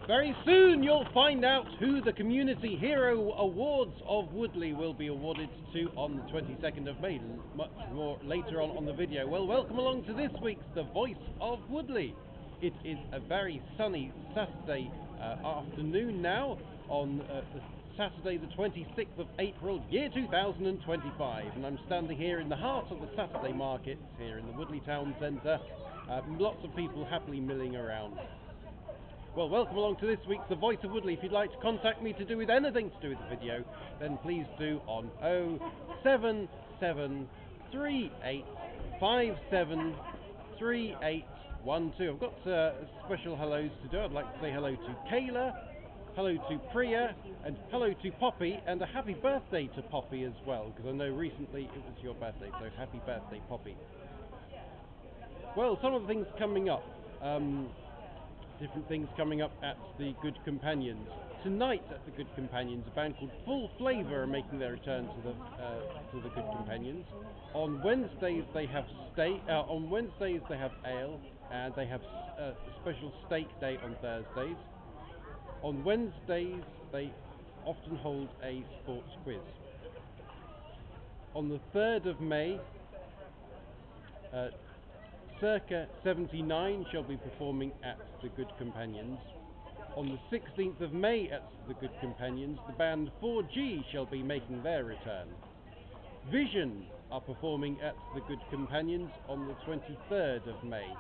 Very soon you'll find out who the Community Hero Awards of Woodley will be awarded to on the 22nd of May. Much more later on the video. Well, welcome along to this week's The Voice of Woodley. It is a very sunny Saturday afternoon now on Saturday the 26th of April, year 2025, and I'm standing here in the heart of the Saturday market here in the Woodley Town Centre. Lots of people happily milling around. Well, welcome along to this week's The Voice of Woodley. If you'd like to contact me to do with anything to do with the video, then please do on 07738573812. I've got special hellos to do. I'd like to say hello to Kayla, hello to Priya, and hello to Poppy, and a happy birthday to Poppy as well, because I know recently it was your birthday, so happy birthday, Poppy. Well, some of the things coming up. Different things coming up at the Good Companions. Tonight at the Good Companions, a band called Full Flavour are making their return to the Good Companions. On Wednesdays they have ale, and they have a special steak day on Thursdays. On Wednesdays they often hold a sports quiz. On the 3rd of May, Circa 79 shall be performing at the Good Companions. On the 16th of May at the Good Companions, the band 4G shall be making their return. Vision are performing at the Good Companions on the 23rd of May.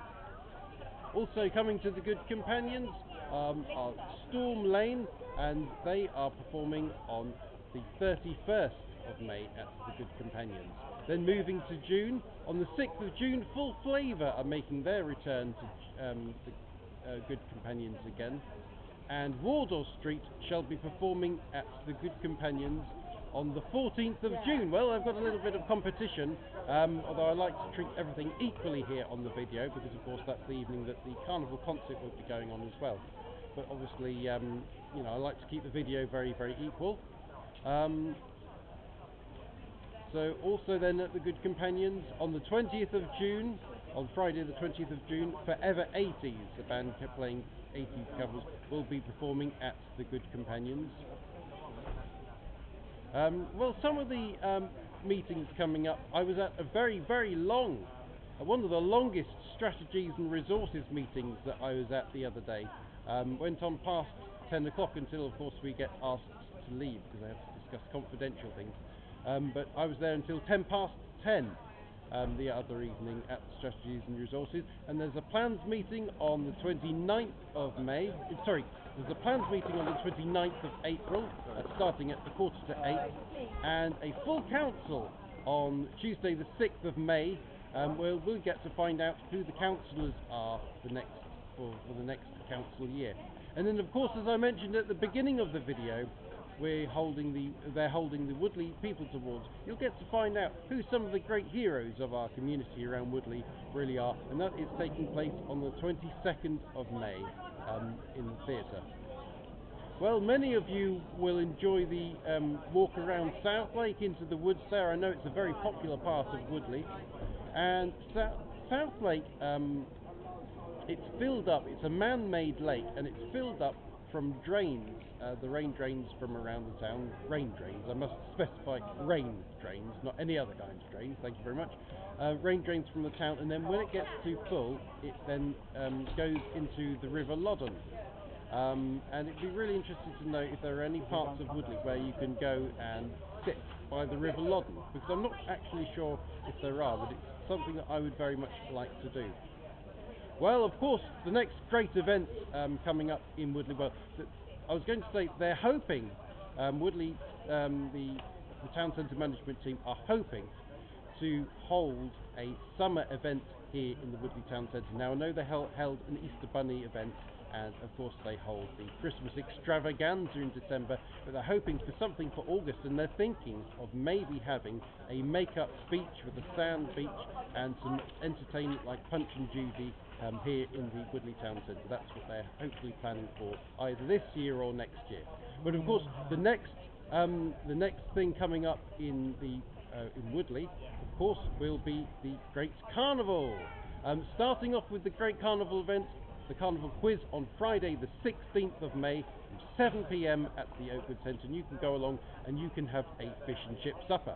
Also coming to the Good Companions are Storm Lane, and they are performing on the 31st of May at the Good Companions. Then moving to June, on the 6th of June, Full Flavour are making their return to the Good Companions again. And Wardour Street shall be performing at the Good Companions on the 14th of June. Well, I've got a little bit of competition, although I like to treat everything equally here on the video, because of course that's the evening that the Carnival concert will be going on as well. But obviously, you know, I like to keep the video very, very equal. So also then at the Good Companions, on the 20th of June, on Friday the 20th of June, Forever 80s, the band kept playing 80s covers, will be performing at the Good Companions. Well, some of the meetings coming up, I was at a very, very long, one of the longest strategies and resources meetings that I was at the other day. Went on past 10 o'clock until, of course, we get asked to leave because I have to discuss confidential things. But I was there until 10 past 10 the other evening at Strategies and Resources, and there's a plans meeting on the 29th of May, there's a plans meeting on the 29th of April, starting at 7:45, and a full council on Tuesday the 6th of May, where we'll get to find out who the councillors are for the next council year. And then, of course, as I mentioned at the beginning of the video, they're holding the Woodley People's Awards. You'll get to find out who some of the great heroes of our community around Woodley really are, and that is taking place on the 22nd of May in the theatre. Well, many of you will enjoy the walk around South Lake into the woods there. I know it's a very popular part of Woodley, and South Lake, it's filled up. It's a man-made lake, and it's filled up from drains, the rain drains from around the town. Rain drains, I must specify rain drains, not any other kind of drains, thank you very much. Rain drains from the town, and then when it gets too full, it then goes into the River Loddon. And it'd be really interesting to know if there are any parts of Woodley where you can go and sit by the River Loddon, because I'm not actually sure if there are, but it's something that I would very much like to do. Well, of course, the next great event coming up in Woodley, well, I was going to say they're hoping, Woodley, the Town Centre Management team are hoping to hold a summer event here in the Woodley Town Centre. Now, I know they held an Easter Bunny event, and of course they hold the Christmas extravaganza in December, but they're hoping for something for August, and they're thinking of maybe having a make-up beach with a sand beach and some entertainment like Punch and Judy here in the Woodley Town Centre. That's what they're hopefully planning for either this year or next year. But of course, the next thing coming up in Woodley, of course, will be the Great Carnival. Starting off with the Great Carnival event the Carnival Quiz on Friday the 16th of May from 7 p.m. at the Oakwood Centre, and you can go along and you can have a fish and chip supper.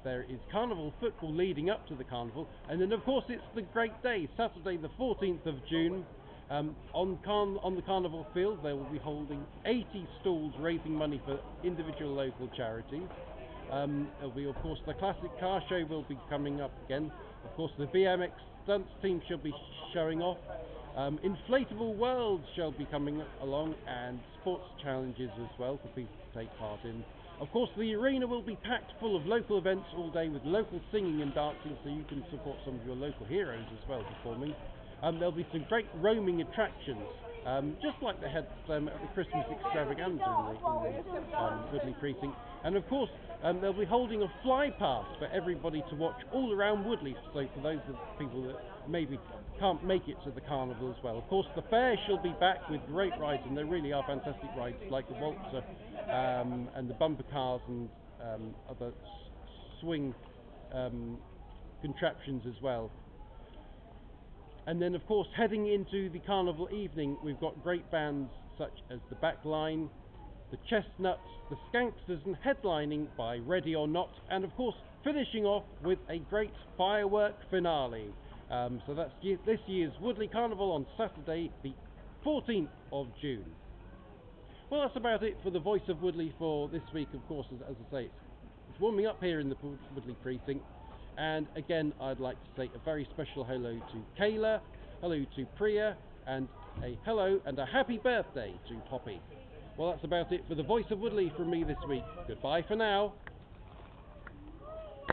There is Carnival football leading up to the Carnival, and then of course it's the great day, Saturday the 14th of June. On the Carnival field they will be holding 80 stalls raising money for individual local charities. There'll be of course the classic car show will be coming up again. Of course the BMX stunts team shall be showing off. Inflatable worlds shall be coming along, and sports challenges as well for people to take part in. Of course the arena will be packed full of local events all day with local singing and dancing, so you can support some of your local heroes as well performing. There'll be some great roaming attractions, just like they had at the Christmas extravaganza in the Woodley precinct. And of course they'll be holding a fly pass for everybody to watch all around Woodley, so for those of the people that maybe can't make it to the Carnival as well. Of course the fair shall be back with great rides, and there really are fantastic rides like the waltzer and the bumper cars and other swing contraptions as well. And then of course heading into the Carnival evening we've got great bands such as the Backline, the Chestnuts, the Skanksters, and headlining by Ready or Not, and of course finishing off with a great firework finale. So that's this year's Woodley Carnival on Saturday the 14th of June. Well, that's about it for the Voice of Woodley for this week. Of course, as I say, it's warming up here in the Woodley precinct. And again, I'd like to say a very special hello to Kayla, hello to Priya, and a hello and a happy birthday to Poppy. Well, that's about it for the Voice of Woodley from me this week. Goodbye for now.